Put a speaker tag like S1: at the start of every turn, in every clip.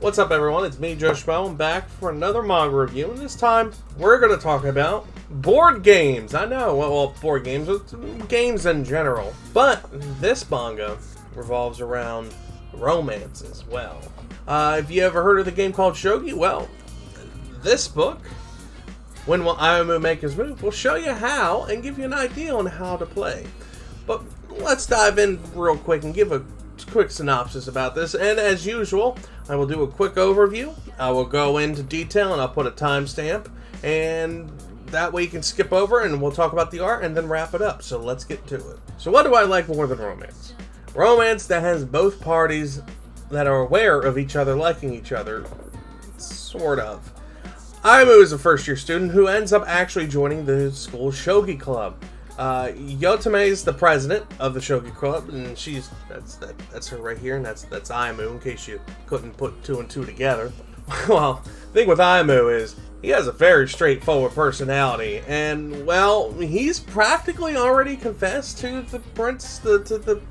S1: What's up, everyone? It's me, Schmmo. I'm back for another manga review, and this time we're going to talk about board games. I know, well, board games, games in general. But this manga revolves around romance as well. Have you ever heard of the game called shogi? Well, this book, When Will Ayumu Make His Move, will show you how and give you an idea on how to play. But let's dive in real quick and give a quick synopsis about this. And as usual, I will do a quick overview. I will go into detail and I'll put a timestamp. And that way you can skip over and we'll talk about the art and then wrap it up. So let's get to it. So what do I like more than romance? Romance that has both parties that are aware of each other liking each other. Sort of. Ayumu is a first-year student who ends up actually joining the school shogi club. Yotome is the president of the shogi club, and that's her right here, and that's Ayumu, in case you couldn't put two and two together. Well, the thing with Ayumu is he has a very straightforward personality, and well, he's practically already confessed to the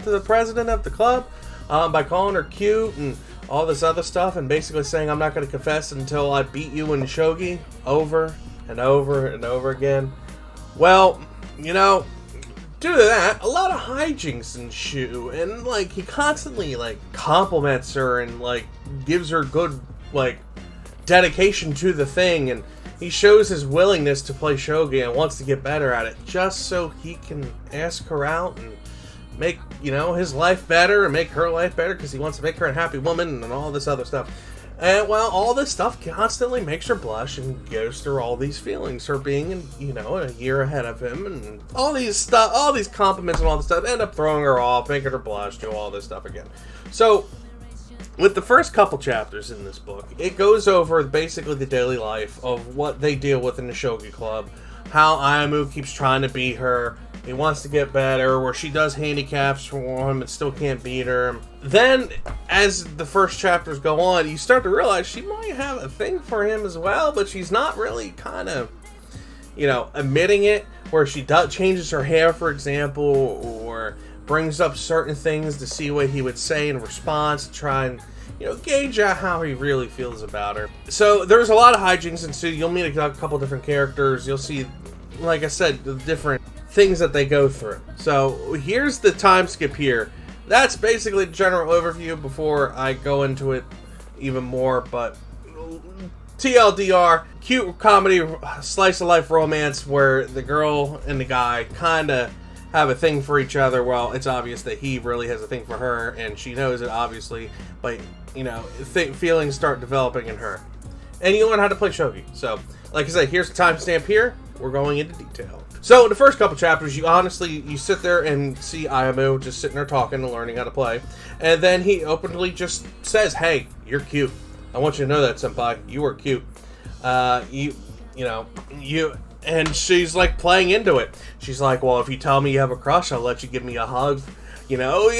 S1: the president of the club by calling her cute and all this other stuff, and basically saying, I'm not going to confess until I beat you in shogi over and over and over again. Well, you know, due to that, a lot of hijinks ensue, and like he constantly like compliments her and like gives her good like dedication to the thing, and he shows his willingness to play shogi and wants to get better at it just so he can ask her out and make, you know, his life better and make her life better because he wants to make her a happy woman and all this other stuff. And well, all this stuff constantly makes her blush and goes through all these feelings. Her being, you know, a year ahead of him, and all these compliments and all this stuff end up throwing her off, making her blush, do all this stuff again. So, with the first couple chapters in this book, it goes over basically the daily life of what they deal with in the shogi club, how Ayumu keeps trying to beat her. He wants to get better, where she does handicaps for him and still can't beat her. Then, as the first chapters go on, you start to realize she might have a thing for him as well, but she's not really kind of, you know, admitting it, where she changes her hair, for example, or brings up certain things to see what he would say in response, to try and, you know, gauge out how he really feels about her. So, there's a lot of hijinks ensue. You'll meet a couple different characters. You'll see, like I said, the different things that they go through. So here's the time skip here. That's basically the general overview before I go into it even more, but TLDR, cute comedy, slice of life romance where the girl and the guy kind of have a thing for each other. Well, it's obvious that he really has a thing for her, and she knows it, obviously, but, you know, feelings start developing in her. And you learn how to play shogi. So, like I said, here's the timestamp here. We're going into detail. So, in the first couple chapters, you sit there and see Ayumu just sitting there talking and learning how to play. And then he openly just says, hey, you're cute. I want you to know that, senpai. You are cute. And she's like playing into it. She's like, well, if you tell me you have a crush, I'll let you give me a hug. You know,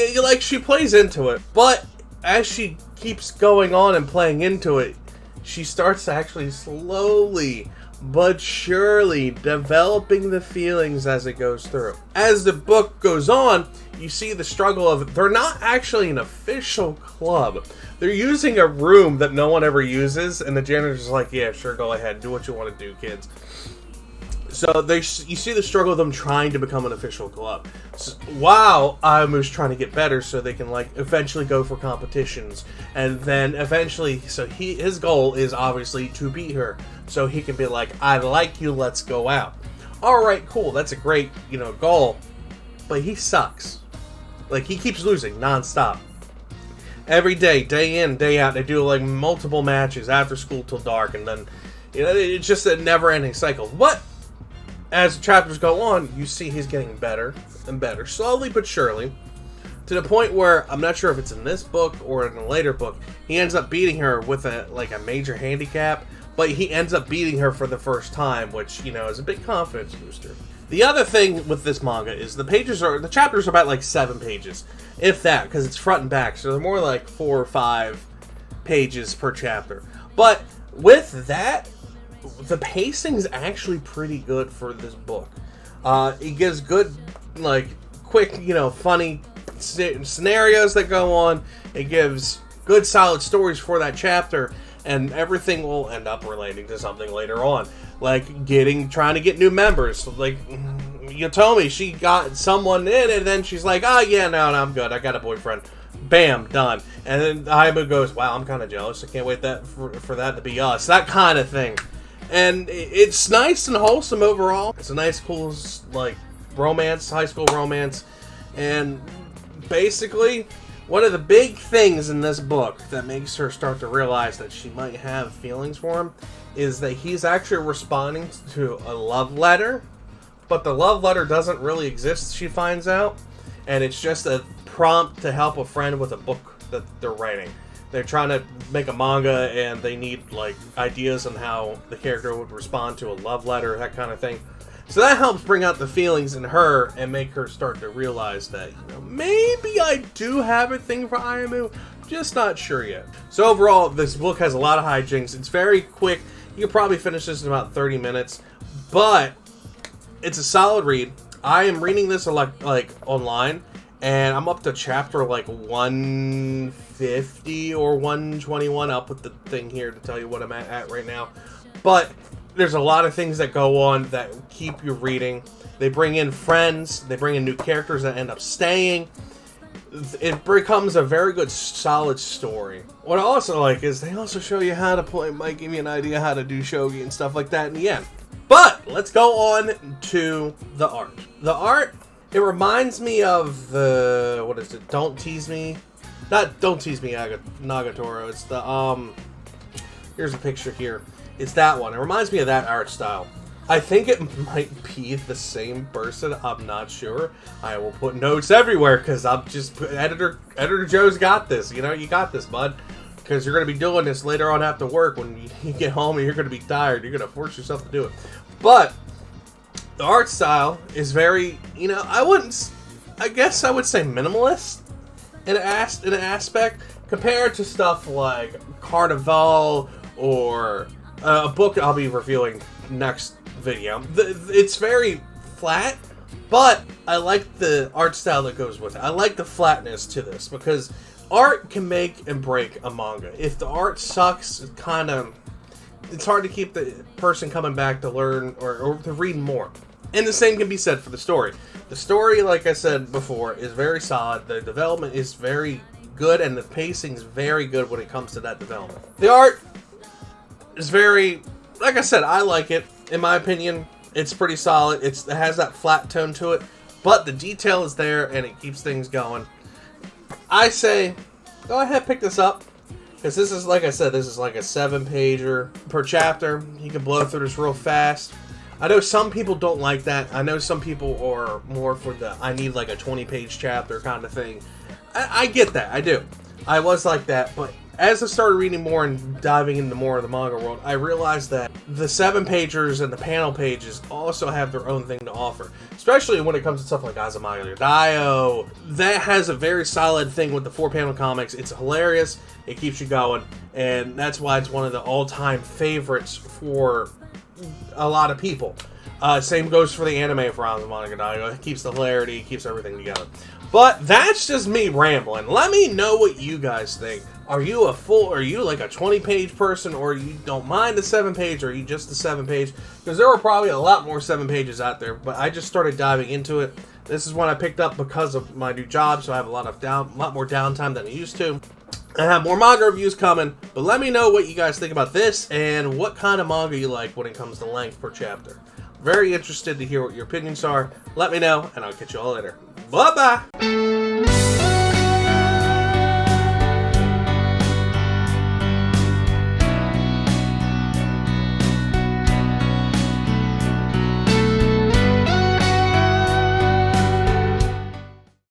S1: she plays into it. But as she keeps going on and playing into it, she starts actually slowly but surely developing the feelings as it goes through. As the book goes on, you see the struggle of, they're not actually an official club. They're using a room that no one ever uses, and the janitor's like, yeah, sure, go ahead, do what you want to do, kids. So you see the struggle of them trying to become an official club. So, while Ayumu's trying to get better so they can like eventually go for competitions. And then eventually, so his goal is obviously to beat her. So he can be like, I like you, let's go out. Alright, cool, that's a great, you know, goal. But he sucks. Like, he keeps losing non-stop. Every day, day in, day out, they do like multiple matches after school till dark. And then, you know, it's just a never-ending cycle. What? As the chapters go on, you see he's getting better and better, slowly but surely, to the point where, I'm not sure if it's in this book or in a later book, he ends up beating her with a major handicap, but he ends up beating her for the first time, which, you know, is a big confidence booster. The other thing with this manga is the chapters are about like 7 pages, if that, because it's front and back, so they're more like 4 or 5 pages per chapter. But with that, the pacing's actually pretty good for this book. It gives good, like, quick, you know, funny scenarios that go on. It gives good solid stories for that chapter, and everything will end up relating to something later on, like trying to get new members. Like, you told me she got someone in, and then she's like, oh yeah, no, I'm good, I got a boyfriend. Bam, done. And then Ayumu goes, wow, I'm kind of jealous, I can't wait for that to be us. That kind of thing. And it's nice and wholesome overall. It's a nice, cool, like, romance, high school romance. And basically, one of the big things in this book that makes her start to realize that she might have feelings for him is that he's actually responding to a love letter, but the love letter doesn't really exist, she finds out, and it's just a prompt to help a friend with a book that they're writing. They're trying to make a manga, and they need, like, ideas on how the character would respond to a love letter, that kind of thing. So that helps bring out the feelings in her and make her start to realize that, maybe I do have a thing for Ayumu, just not sure yet. So overall, this book has a lot of hijinks. It's very quick. You could probably finish this in about 30 minutes, but it's a solid read. I am reading this like online, and I'm up to chapter like 150 or 121. I'll put the thing here to tell you what I'm at right now. But there's a lot of things that go on that keep you reading. They bring in friends. They bring in new characters that end up staying. It becomes a very good, solid story. What I also like is they also show you how to play, might give you an idea how to do shogi and stuff like that in the end. But let's go on to the art. The art, it reminds me of the, what is it? Don't Tease Me. Not Don't Tease Me, Nagatoro. It's the, here's a picture here. It's that one. It reminds me of that art style. I think it might be the same person. I'm not sure. I will put notes everywhere because I'm just Editor Joe's got this. You got this, bud. Because you're going to be doing this later on after work when you get home and you're going to be tired. You're going to force yourself to do it. But the art style is very, I guess I would say minimalist in an aspect compared to stuff like Carnival or a book I'll be reviewing next video. It's very flat, but I like the art style that goes with it. I like the flatness to this because art can make and break a manga. If the art sucks, it's hard to keep the person coming back to learn or to read more. And the same can be said for the story. The story, like I said before, is very solid. The development is very good, and the pacing is very good when it comes to that development. The art is very, like I said, I like it. In my opinion, it's pretty solid. It has that flat tone to it, but the detail is there, and it keeps things going. I say, go ahead, pick this up. Because this is, like I said, this is like a 7-pager per chapter. You can blow through this real fast. I know some people don't like that. I know some people are more for the, I need like a 20-page chapter kind of thing. I get that. I do. I was like that. But as I started reading more and diving into more of the manga world, I realized that the 7-pagers and the panel pages also have their own thing to offer. Especially when it comes to stuff like Azumaya Daioh. That has a very solid thing with the 4-panel comics. It's hilarious. It keeps you going. And that's why it's one of the all-time favorites for a lot of people. Same goes for the anime for Azumaya Daioh. It keeps the hilarity, it keeps everything together. But that's just me rambling. Let me know what you guys think. Are you like a 20-page person, or you don't mind the 7-page, or are you just the 7-page? Because there were probably a lot more 7 pages out there, but I just started diving into it. This is one I picked up because of my new job, so I have a lot more downtime than I used to. I have more manga reviews coming, but let me know what you guys think about this and what kind of manga you like when it comes to length per chapter. Very interested to hear what your opinions are. Let me know, and I'll catch you all later. Bye-bye!